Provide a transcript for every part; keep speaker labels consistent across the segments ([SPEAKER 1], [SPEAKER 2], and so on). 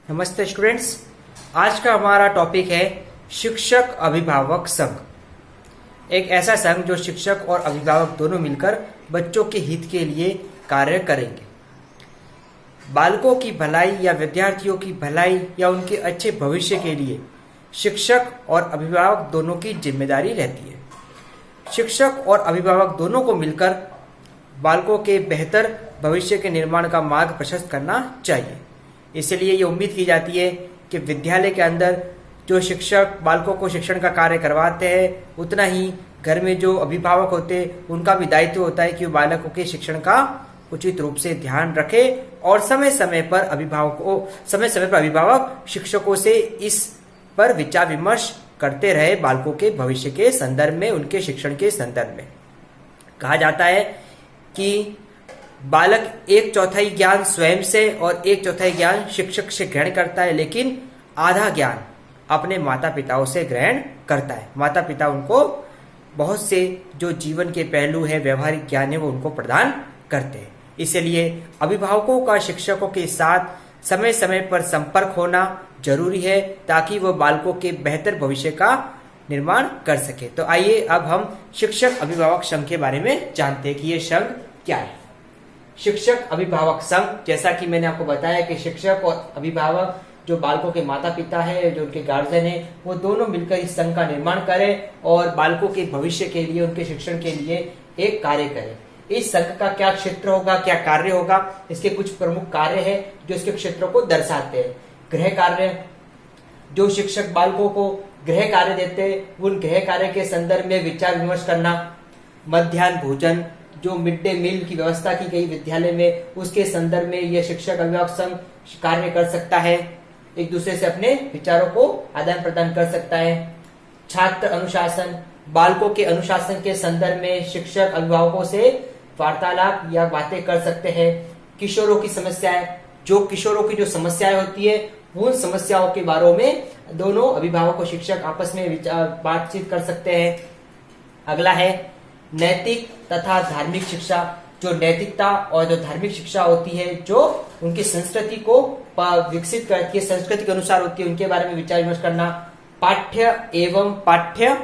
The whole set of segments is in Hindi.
[SPEAKER 1] नमस्ते स्टूडेंट्स। आज का हमारा टॉपिक है शिक्षक अभिभावक संघ। एक ऐसा संघ जो शिक्षक और अभिभावक दोनों मिलकर बच्चों के हित के लिए कार्य करेंगे। बालकों की भलाई या विद्यार्थियों की भलाई या उनके अच्छे भविष्य के लिए शिक्षक और अभिभावक दोनों की जिम्मेदारी रहती है। शिक्षक और अभिभावक दोनों को मिलकर बालकों के बेहतर भविष्य के निर्माण का मार्ग प्रशस्त करना चाहिए। इसलिए ये उम्मीद की जाती है कि विद्यालय के अंदर जो शिक्षक बालकों को शिक्षण का कार्य करवाते हैं, उतना ही घर में जो अभिभावक होते हैं उनका भी दायित्व होता है कि वो बालकों के शिक्षण का उचित रूप से ध्यान रखे और समय समय पर अभिभावक शिक्षकों से इस पर विचार विमर्श करते रहे। बालकों के भविष्य के संदर्भ में, उनके शिक्षण के संदर्भ में कहा जाता है कि बालक 1/4 ज्ञान स्वयं से और 1/4 ज्ञान शिक्षक से ग्रहण करता है, लेकिन आधा ज्ञान अपने माता पिताओं से ग्रहण करता है। माता पिता उनको बहुत से जो जीवन के पहलू है, व्यवहारिक ज्ञान है, वो उनको प्रदान करते हैं। इसलिए अभिभावकों का शिक्षकों के साथ समय समय पर संपर्क होना जरूरी है ताकि वो बालकों के बेहतर भविष्य का निर्माण कर सके। तो आइए अब हम शिक्षक अभिभावक संघ के बारे में जानते हैं कि ये संघ क्या है। शिक्षक अभिभावक संघ, जैसा कि मैंने आपको बताया कि शिक्षक और अभिभावक जो बालकों के माता पिता है, जो उनके गार्जियन है, वो दोनों मिलकर इस संघ का निर्माण करें और बालकों के भविष्य के लिए, उनके शिक्षण के लिए एक कार्य करें। इस संघ का क्या क्षेत्र होगा, क्या कार्य होगा, इसके कुछ प्रमुख कार्य है जो इसके क्षेत्रों को दर्शाते हैं। गृह कार्य, जो शिक्षक बालकों को गृह कार्य देते हैं, उन गृह कार्य के संदर्भ में विचार विमर्श करना। मध्याह्न भोजन, जो मिड डे मील की व्यवस्था की गई विद्यालय में, उसके संदर्भ में यह शिक्षक अभिभावक संघ कार्य कर सकता है, एक दूसरे से अपने विचारों को आदान प्रदान कर सकता है। छात्र अनुशासन, बालकों के अनुशासन के संदर्भ में शिक्षक अभिभावकों से वार्तालाप या बातें कर सकते हैं। किशोरों की समस्याएं, जो किशोरों की जो समस्याएं होती है, उन समस्याओं के बारे में दोनों अभिभावक और शिक्षक आपस में बातचीत कर सकते हैं। अगला है नैतिक तथा धार्मिक शिक्षा, जो नैतिकता और जो धार्मिक शिक्षा होती है, जो उनकी संस्कृति को विकसित करती है, संस्कृति के अनुसार होती है, उनके बारे में विचार विमर्श करना। पाठ्य एवं पाठ्य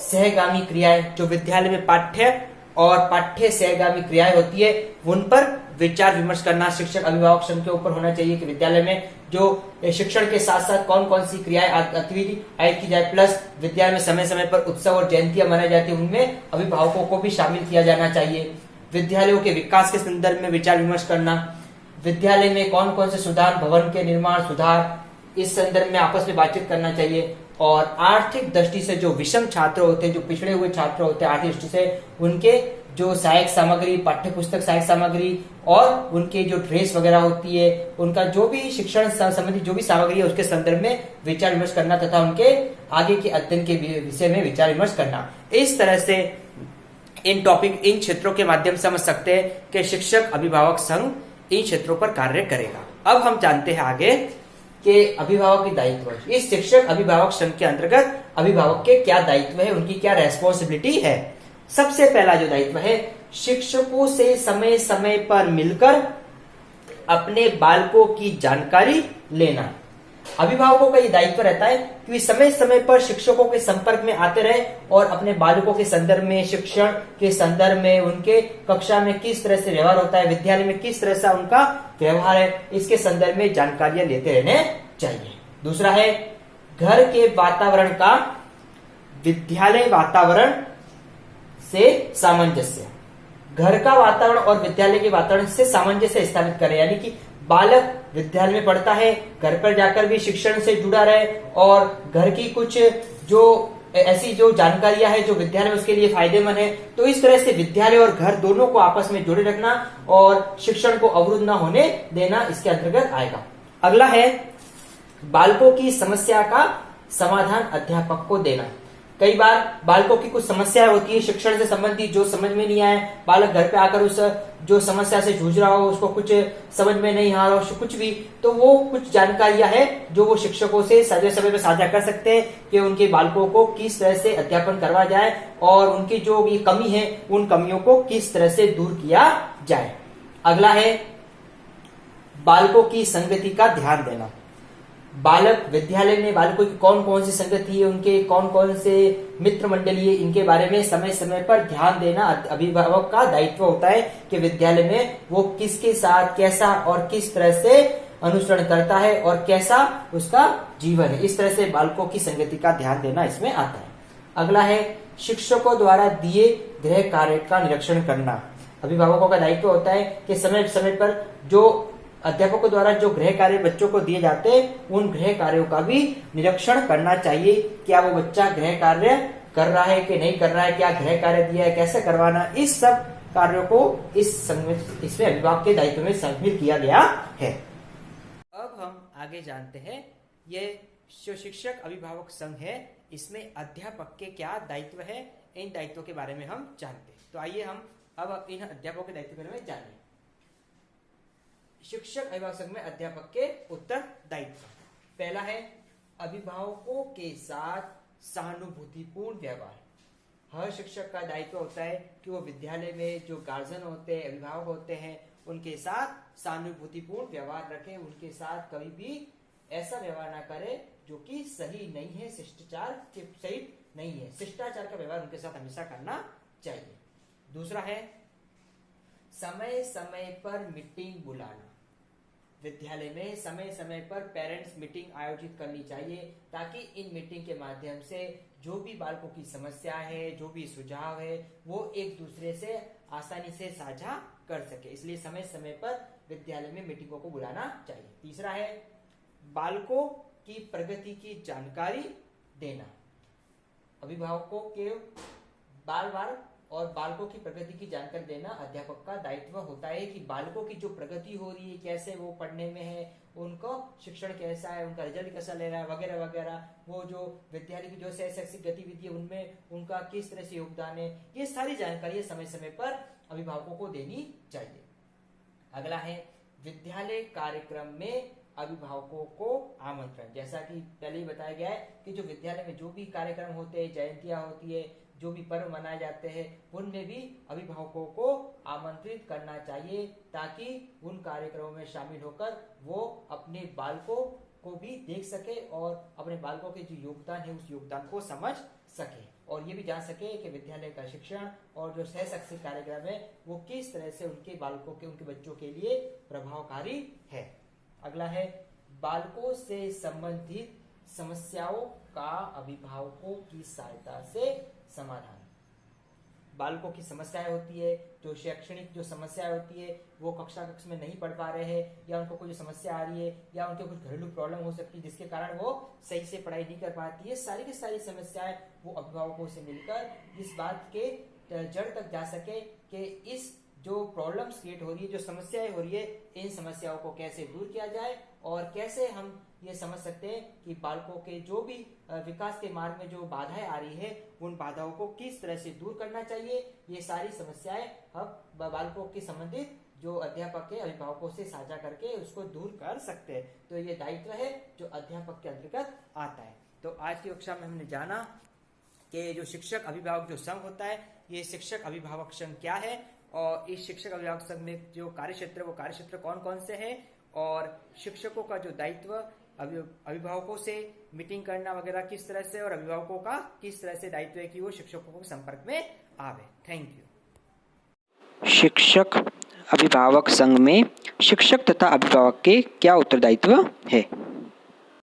[SPEAKER 1] सहगामी क्रियाएं, जो विद्यालय में पाठ्य और पाठ्य सहगामी क्रियाएं होती है, उन पर विचार विमर्श करना शिक्षक अभिभावक संघ के ऊपर होना चाहिए कि विद्यालय में जो शिक्षण के साथ साथ कौन कौन सी क्रियाएं गतिविधि आयोजित की जाए। प्लस विद्यालय में समय समय पर उत्सव और जयंतियां मनाई जाती है, उनमें अभिभावकों को भी शामिल किया जाना चाहिए। विद्यालयों के विकास के संदर्भ में विचार विमर्श करना। विद्यालय में कौन कौन से सुधार, भवन के निर्माण सुधार, इस संदर्भ में आपस में बातचीत करना चाहिए। और आर्थिक दृष्टि से जो विषम छात्र होते हैं, जो पिछड़े हुए छात्र होते हैं, आर्थिक दृष्टि से उनके जो सहायक सामग्री, पाठ्य पुस्तक सहायक सामग्री और उनके जो ड्रेस वगैरह होती है, उनका जो भी शिक्षण संबंधी जो भी सामग्री है, उसके संदर्भ में विचार विमर्श करना तथा उनके आगे के अध्ययन के विषय में विचार विमर्श करना। इस तरह से इन क्षेत्रों के माध्यम से समझ सकते हैं कि शिक्षक अभिभावक संघ इन क्षेत्रों पर कार्य करेगा। अब हम जानते हैं आगे कि अभिभावक के दायित्व। इस शिक्षक अभिभावक संघ के अंतर्गत अभिभावक के क्या दायित्व है, उनकी क्या रेस्पॉन्सिबिलिटी है। सबसे पहला जो दायित्व है, शिक्षकों से समय समय पर मिलकर अपने बालकों की जानकारी लेना। अभिभावकों का ये दायित्व रहता है कि समय समय पर शिक्षकों के संपर्क में आते रहे और अपने बालकों के संदर्भ में, शिक्षण के संदर्भ में, उनके कक्षा में किस तरह से व्यवहार होता है, विद्यालय में किस तरह से उनका व्यवहार है, इसके संदर्भ में जानकारियां लेते रहने चाहिए। दूसरा है घर के वातावरण का विद्यालय वातावरण से सामंजस्य। घर का वातावरण और विद्यालय के वातावरण से सामंजस्य स्थापित करें, यानी कि बालक विद्यालय में पढ़ता है, घर पर जाकर भी शिक्षण से जुड़ा रहे और घर की कुछ जो ऐसी जो जानकारियां है जो विद्यालय में उसके लिए फायदेमंद है। तो इस तरह से विद्यालय और घर दोनों को आपस में जोड़े रखना और शिक्षण को अवरुद्ध न होने देना इसके अंतर्गत आएगा। अगला है बालकों की समस्या का समाधान अध्यापक को देना। कई बार बालकों की कुछ समस्याएं होती है शिक्षण से संबंधित, जो समझ में नहीं आए, बालक घर पे आकर उस जो समस्या से जूझ रहा हो, उसको कुछ समझ में नहीं आ रहा हो, कुछ भी, तो वो कुछ जानकारियां हैं जो वो शिक्षकों से समय समय पर साझा कर सकते हैं कि उनके बालकों को किस तरह से अध्यापन करवा जाए और उनकी जो ये कमी है, उन कमियों को किस तरह से दूर किया जाए। अगला है बालकों की संगति का ध्यान देना। बालक विद्यालय में बालकों की कौन कौन सी संगति है, उनके कौन कौन से मित्र मंडली है, इनके बारे में समय समय पर ध्यान देना अभिभावक का दायित्व होता है कि विद्यालय में वो किसके साथ कैसा और किस तरह से अनुसरण करता है और कैसा उसका जीवन है। इस तरह से बालकों की संगति का ध्यान देना इसमें आता है। अगला है शिक्षकों द्वारा दिए गृह कार्य का निरीक्षण करना। अभिभावकों का दायित्व होता है कि समय समय पर जो अध्यापकों द्वारा जो गृह कार्य बच्चों को दिए जाते हैं उन गृह कार्यों का भी निरीक्षण करना चाहिए। क्या वो बच्चा गृह कार्य कर रहा है कि नहीं कर रहा है, क्या गृह कार्य दिया है, कैसे करवाना, इस सब कार्यों को इसमें अभिभावक के दायित्व में शामिल किया गया है। अब हम आगे जानते हैं ये जो शिक्षक अभिभावक संघ है इसमें अध्यापक के क्या दायित्व है, इन दायित्वों के बारे में हम जानते हैं। तो आइए हम अब इन अध्यापकों के दायित्व के बारे में जानें। शिक्षक अभिभावक संघ में अध्यापक के उत्तरदायित्व। पहला है अभिभावकों के साथ सहानुभूतिपूर्ण व्यवहार। हर शिक्षक का दायित्व होता है कि वो विद्यालय में जो गार्जियन होते हैं, अभिभावक होते हैं, उनके साथ सहानुभूतिपूर्ण व्यवहार रखें, उनके साथ कभी भी ऐसा व्यवहार ना करे जो कि सही नहीं है, शिष्टाचार के सही नहीं है। शिष्टाचार का व्यवहार उनके साथ हमेशा करना चाहिए। दूसरा है समय समय पर मीटिंग बुलाना। विद्यालय में समय समय पर पेरेंट्स मीटिंग आयोजित करनी चाहिए ताकि इन मीटिंग के माध्यम से जो भी बालकों की समस्या है, जो भी सुझाव है, वो एक दूसरे से आसानी से साझा कर सके। इसलिए समय समय पर विद्यालय में मीटिंगों को बुलाना चाहिए। तीसरा है बालकों की प्रगति की जानकारी देना। अभिभावकों के बार बार और बालकों की प्रगति की जानकारी देना अध्यापक का दायित्व होता है कि बालकों की जो प्रगति हो रही है, कैसे वो पढ़ने में है, उनको शिक्षण कैसा है, उनका रिजल्ट कैसा ले रहा है, वगैरह वगैरह, वो जो विद्यालय की जो शैक्षिक गतिविधि है उनमें उनका किस तरह से योगदान है, ये सारी जानकारी समय समय पर अभिभावकों को देनी चाहिए। अगला है विद्यालय कार्यक्रम में अभिभावकों को आमंत्रण। जैसा कि पहले ही बताया गया है कि जो विद्यालय में जो भी कार्यक्रम होते हैं, जयंतियां होती है, जो भी पर्व मनाए जाते हैं, उनमें भी अभिभावकों को आमंत्रित करना चाहिए ताकि उन कार्यक्रमों में शामिल होकर वो अपने बालकों को भी देख सके और अपने बालकों के जो योगदान है उस योगदान को समझ सके और ये भी जान सके कि विद्यालय का शिक्षण और जो शैक्षिक कार्यक्रम है वो किस तरह से उनके बालकों के, उनके बच्चों के लिए प्रभावकारी है। अगला है बालकों से संबंधित समस्याओं का अभिभावकों की सहायता से समाधान। बालकों की समस्याएं होती है, जो शैक्षणिक जो समस्याएं होती है, वो कक्षा में नहीं पढ़ पा रहे हैं या उनको कोई समस्या आ रही है या उनके कुछ घरेलू प्रॉब्लम हो सकती है जिसके कारण वो सही से पढ़ाई नहीं कर पाती है। सारी की सारी समस्याएं वो अभिभावकों से मिलकर इस बात के जड़ तक जा सके कि इस जो प्रॉब्लम्स क्रिएट हो रही है, जो समस्याएं हो रही है, इन समस्याओं को कैसे दूर किया जाए और कैसे हम ये समझ सकते हैं कि बालकों के जो भी विकास के मार्ग में जो बाधाएं आ रही है उन बाधाओं को किस तरह से दूर करना चाहिए। ये सारी समस्याएं हम बालकों के संबंधित जो अध्यापक के अभिभावकों से साझा करके उसको दूर कर सकते हैं। तो ये दायित्व है जो अध्यापक के अंतर्गत आता है। तो आज की कक्षा में हमने जाना कि जो शिक्षक अभिभावक जो संघ होता है, ये शिक्षक अभिभावक संघ क्या है और इस शिक्षक अभिभावक संघ में जो कार्यक्षेत्र वो कार्यक्षेत्र कौन कौन से हैं और शिक्षकों का जो दायित्व अभिभावकों से मीटिंग करना वगैरह किस तरह से और अभिभावकों का किस तरह से दायित्व है कि वो शिक्षकों के संपर्क में आवे। Thank you.
[SPEAKER 2] शिक्षक अभिभावक संघ में शिक्षक तथा अभिभावक के क्या उत्तरदायित्व है?